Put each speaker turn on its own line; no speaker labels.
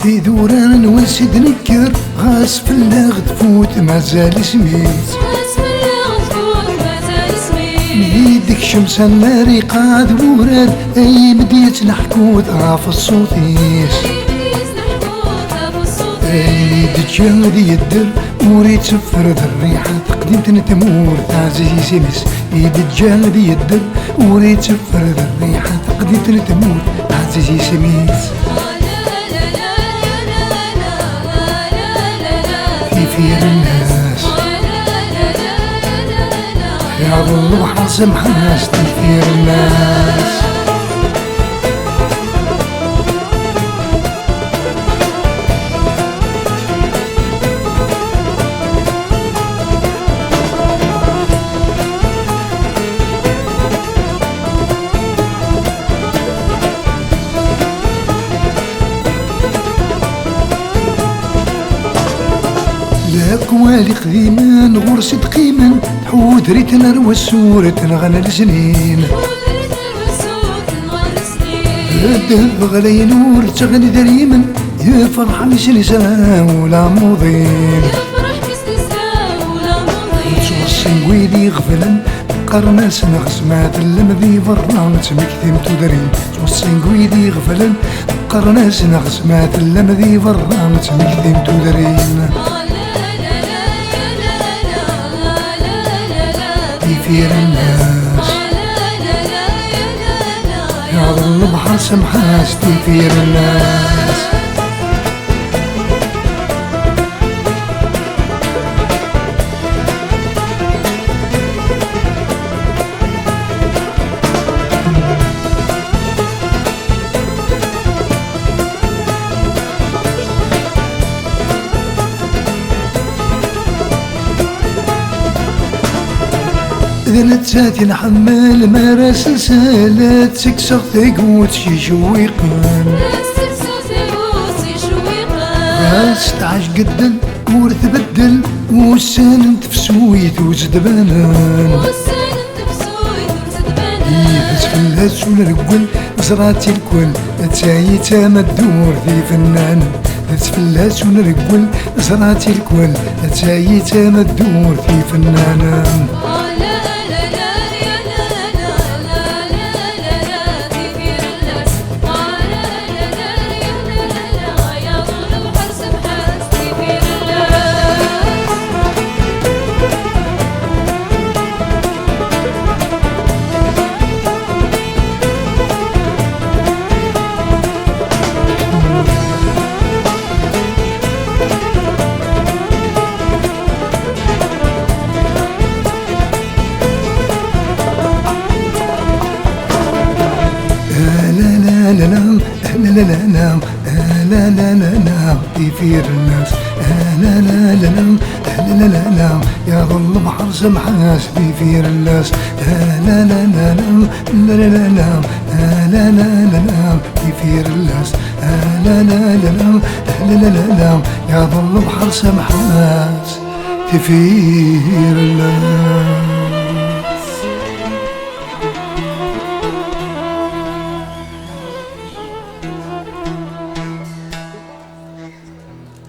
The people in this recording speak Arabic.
في دوران ونسيد نكر غاس في اللغ تفوت مازال سميت بيدك شمس الناري قاد وراد اي بديت نحكوت في الصوتيس اي دجال يدر وريد سفر الريحة تقديم تنتمور تعزيزي سمس اي دجال يدر وريد سفر الريحة تقديم تنتمور تعزيزي سمس في الناس يا ظل وحاسم حاس تثير الناس الأكوالي قديما غرست قيما تحود ريتنا الوسورة تنغنى السنين الدهب غلي نور تغني دايما يا فرح مسلسة ولا موضين توصي ويلي غفلا قرناس نغسمات اللمذي برا تمكتم تدرين توصي ويلي غفلا قرناس نغسمات اللمذي برا تمكتم تدرين في الناس يا ظل بحر سمحاس تثير الناس إذا نتساتي نحمل مراس سالات سكسر تقوت شي شويقان راس تعش قدل ورث بدل والسان تفسويت وزدبانان يفز في الهس ونرقل زراتي الكل تسايتا ما تدور في فنان يفز في الهس ونرقل زراتي الكل تسايتا ما تدور في فنان لا لا لا لا لا لا لا لا يثير الناس لا لا لا لا لا لا لا يا ظل بحر سمحاس يثير الناس لا لا لا لا لا لا لا لا لا لا لا يثير الناس لا لا لا لا لا لا لا يا ظل بحر سمحاس تثير الناس.